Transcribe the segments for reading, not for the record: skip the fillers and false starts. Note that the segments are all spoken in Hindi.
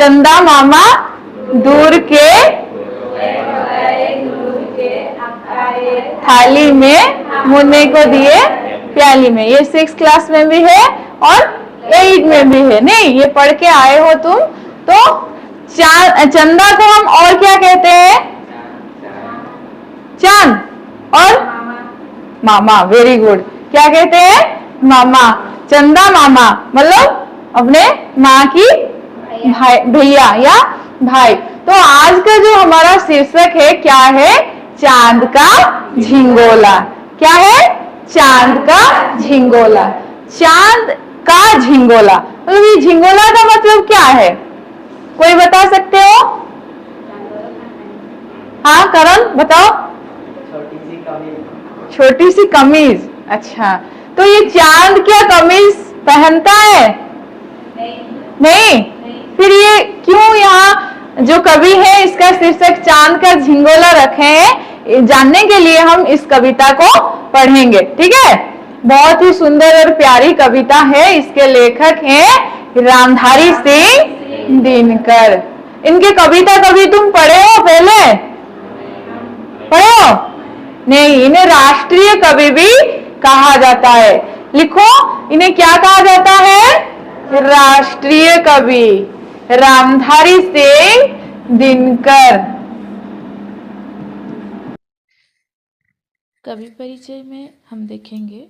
चंदा मामा दूर के थाली में मुन्ने को दिए प्याली में। ये 6 क्लास में भी है और 8 में भी है। नहीं, ये पढ़ के आए हो तुम। तो चंदा को हम और क्या कहते हैं? चांद। और मामा। Very good. क्या कहते हैं? मामा। चंदा मामा मतलब अपने माँ की भैया या भाई। तो आज का जो हमारा शीर्षक है क्या है? चांद का झिंगोला। क्या है? चांद का झिंगोला। चांद का झिंगोला मतलब ये झिंगोला का मतलब क्या है? कोई बता सकते हो? हाँ करण बताओ। छोटी सी कमीज। अच्छा, तो ये चांद क्या कमीज पहनता है? नहीं। फिर ये क्यों यहाँ जो कवि है इसका शीर्षक चांद का झिंगोला रखे हैं? जानने के लिए हम इस कविता को पढ़ेंगे। ठीक है, बहुत ही सुंदर और प्यारी कविता है। इसके लेखक हैं रामधारी सिंह दिनकर। इनके कविता कभी तुम पढ़े हो? पहले पढ़े हो? नहीं। इन्हें राष्ट्रीय कवि भी कहा जाता है। लिखो, इन्हें क्या कहा जाता है? राष्ट्रीय कवि रामधारी सिंह दिनकर। कवि परिचय में हम देखेंगे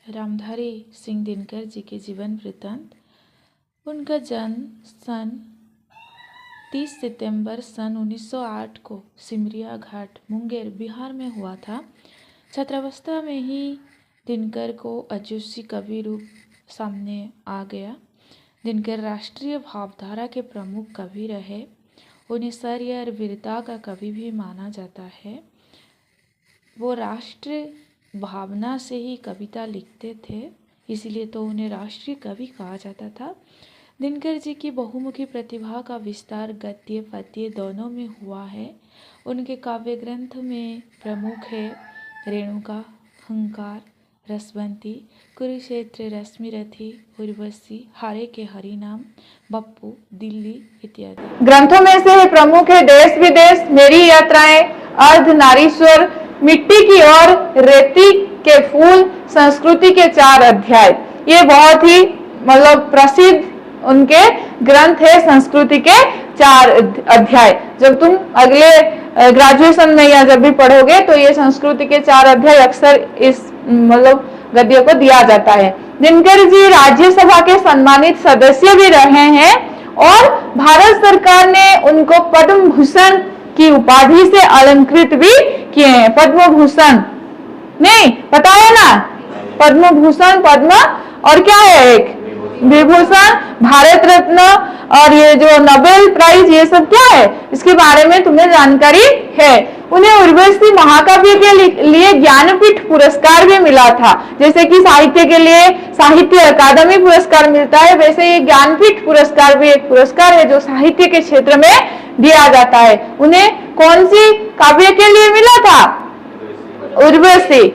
रामधारी सिंह दिनकर जी के जीवन वृत्तांत। उनका जन्म सन 30 सितंबर सन 1908 को सिमरिया घाट मुंगेर बिहार में हुआ था। छात्रावस्था में ही दिनकर को अजूसी कवि रूप सामने आ गया। दिनकर राष्ट्रीय भावधारा के प्रमुख कवि रहे। उन्हें शौर्य और वीरता का कवि भी माना जाता है। वो राष्ट्रीय भावना से ही कविता लिखते थे, इसीलिए तो उन्हें राष्ट्रीय कवि कहा जाता था। दिनकर जी की बहुमुखी प्रतिभा का विस्तार गद्य पद्य दोनों में हुआ है। उनके काव्य ग्रंथ में प्रमुख है रेणुका, हंकार, रसवंती, कुरुक्षेत्र, रश्मिरथी, उर्वशी, हारे के हरिनाम, बप्पू, दिल्ली इत्यादि। ग्रंथों में से प्रमुख है देश विदेश, मेरी यात्राएं, अर्धनारीश्वर, मिट्टी की ओर, रेती के फूल, संस्कृति के 4 अध्याय। ये बहुत ही मतलब प्रसिद्ध उनके ग्रंथ है। संस्कृति के 4 अध्याय जब तुम अगले ग्रेजुएशन में या जब भी पढ़ोगे तो ये संस्कृति के 4 अध्याय अक्सर इस मतलब गद्य को दिया जाता है। दिनकर जी राज्यसभा के सम्मानित सदस्य भी रहे हैं और भारत सरकार ने उनको पद्म भूषण की उपाधि से अलंकृत भी किए हैं। पद्म भूषण नहीं पता है ना? पद्म भूषण, पद्म और क्या है एक विभूषण, भारत रत्न और ये जो नोबेल प्राइज, ये सब क्या है? इसके बारे में तुम्हें जानकारी है। उन्हें उर्वशी महाकाव्य के लिए ज्ञानपीठ पुरस्कार भी मिला था। जैसे कि साहित्य के लिए साहित्य अकादमी पुरस्कार मिलता है, वैसे ये ज्ञानपीठ पुरस्कार भी एक पुरस्कार है जो साहित्य के क्षेत्र में दिया जाता है। उन्हें कौन सी काव्य के लिए मिला था? उर्वशी।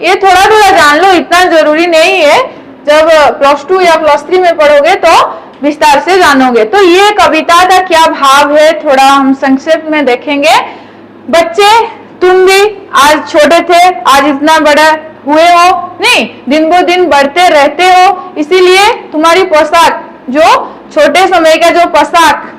ये थोड़ा थोड़ा जान लो, इतना जरूरी नहीं है। जब +2 या +3 में पढ़ोगे तो विस्तार से जानोगे। तो ये कविता का क्या भाव है थोड़ा हम संक्षेप में देखेंगे। बच्चे, तुम भी आज छोटे थे, आज इतना बड़ा हुए हो नहीं, दिन ब दिन बढ़ते रहते हो, इसीलिए तुम्हारी पोशाक, जो छोटे समय का जो पोशाक,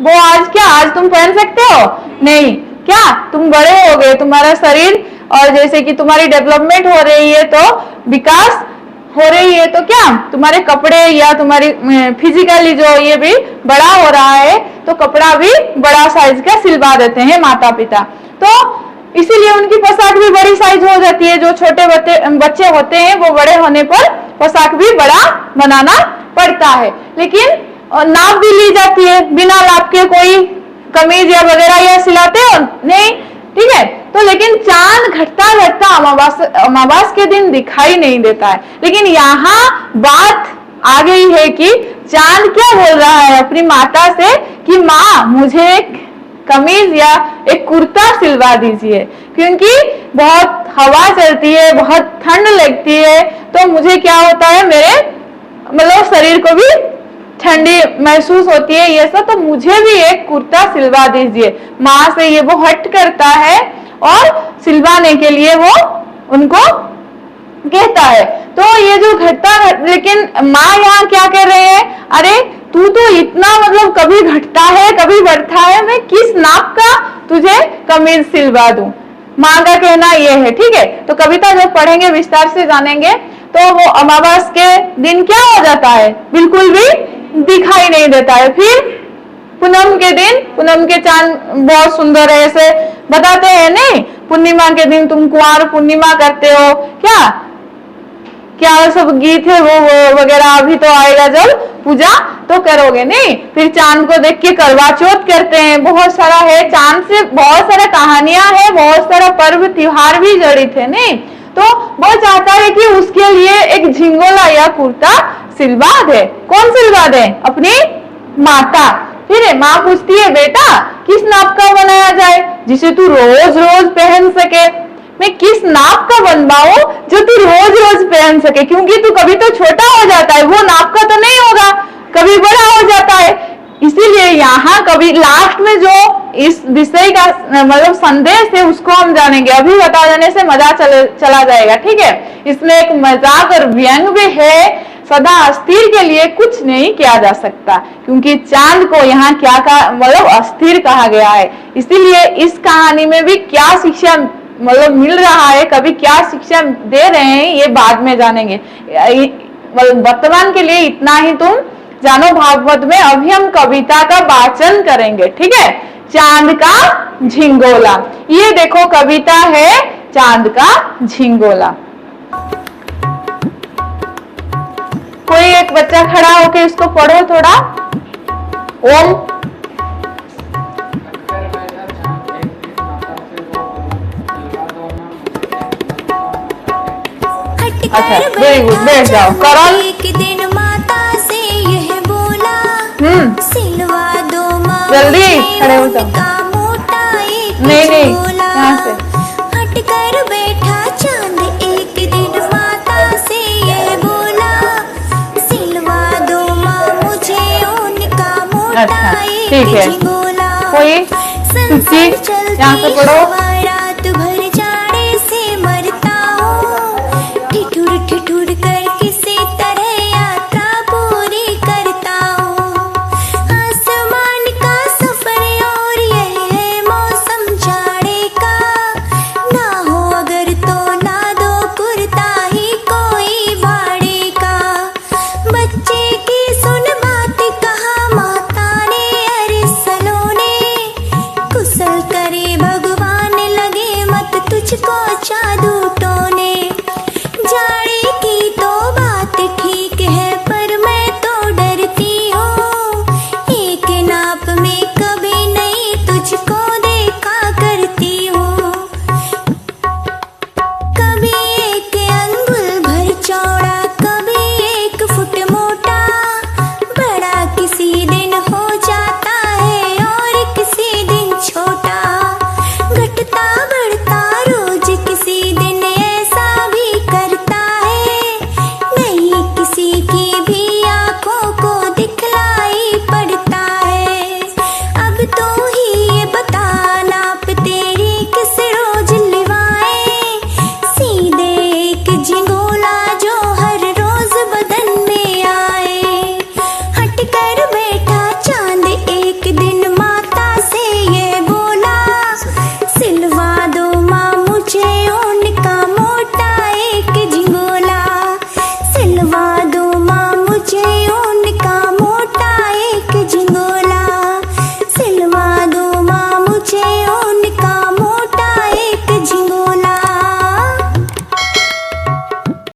वो आज क्या आज तुम पहन सकते हो? नहीं। क्या तुम बड़े हो गए, तुम्हारा शरीर और जैसे कि तुम्हारी डेवलपमेंट हो रही है, तो विकास हो रही है, तो क्या तुम्हारे कपड़े या तुम्हारी फिजिकली जो ये भी बड़ा हो रहा है, तो कपड़ा भी बड़ा साइज का सिलवा देते हैं माता पिता। तो इसीलिए उनकी पोशाक भी बड़ी साइज हो जाती है। जो छोटे बच्चे होते हैं वो बड़े होने पर पोशाक भी बड़ा बनाना पड़ता है, लेकिन नाप भी ली जाती है। बिना नाप के कोई कमीज या वगैरह या सिलाते हो नहीं, ठीक है। तो लेकिन चांद घटता घटता अमावास के दिन दिखाई नहीं देता है। लेकिन यहाँ बात आ गई है कि चांद क्या बोल रहा है अपनी माता से कि माँ मुझे एक कमीज या एक कुर्ता सिलवा दीजिए, क्योंकि बहुत हवा चलती है, बहुत ठंड लगती है, तो मुझे क्या होता है, मेरे मतलब शरीर को भी ठंडी महसूस होती है ये सब, तो मुझे भी एक कुर्ता सिलवा दीजिए। माँ से ये वो हट करता है और सिलवाने के लिए वो उनको कहता है। तो ये जो लेकिन माँ यहाँ क्या कर रहे हैं, अरे तू तो इतना मतलब कभी घटता है कभी बढ़ता है, मैं किस नाप का तुझे कमीज सिलवा दूं। माँ का कहना ये है, ठीक है। तो कविता जब पढ़ेंगे विस्तार से जानेंगे। तो वो अमावस के दिन क्या हो जाता है, बिल्कुल भी दिखाई नहीं देता है। फिर पूनम के दिन, पूनम के चांद बहुत सुंदर है, ऐसे बताते हैं नहीं, पूर्णिमा के दिन तुम कुंवार पूर्णिमा करते हो, क्या सब गीत है वो वगैरह अभी तो आएगा जब पूजा तो करोगे नहीं। फिर चांद को देख के करवा चौथ करते हैं, बहुत सारा है, चांद से बहुत सारा कहानियां है, बहुत सारा पर्व त्योहार भी जड़ित है नहीं। तो वो चाहता है कि उसके लिए एक झिंगोला या कुर्ता सिलवा दे। कौन सिलवा दे, अपनी माता। फिर माँ पूछती है, बेटा किस नाप का बनाया जाए जिसे तू रोज रोज पहन सके। मैं किस नाप का बनवाऊं जो तू रोज रोज पहन सके, क्योंकि तू कभी तो छोटा हो जाता है, वो नाप का तो नहीं होगा, कभी बड़ा हो जाता है। इसीलिए यहाँ कभी लास्ट में जो इस विषय का मतलब संदेश है उसको हम जानेंगे, अभी बता देने से मजा चला जाएगा, ठीक है। इसमें एक मजाक और व्यंग भी है। सदा अस्थिर के लिए कुछ नहीं किया जा सकता, क्योंकि चांद को यहाँ क्या कहा, मतलब अस्थिर कहा गया है। इसीलिए इस कहानी में भी क्या शिक्षा मतलब मिल रहा है, कभी क्या शिक्षा दे रहे हैं, ये बाद में जानेंगे। वर्तमान के लिए इतना ही तुम जानो भागवत में। अभी हम कविता का वाचन करेंगे, ठीक है। चांद का झिंगोला, ये देखो कविता है चांद का झिंगोला। कोई एक बच्चा खड़ा होके इसको पढ़ो थोड़ा। ओम। अच्छा, वेरी गुड, बैठ जाओ। करण। एक दिन माता से यह बोला, सिलवा दो माँ जल्दी खड़े हो जाओ। नहीं, यहाँ से हट कर बैठा चांद, एक दिन माता से यह बोला, सिलवा दो माँ मुझे उनका मोटा एक झिंगोला। कोई यहाँ से पढ़ो।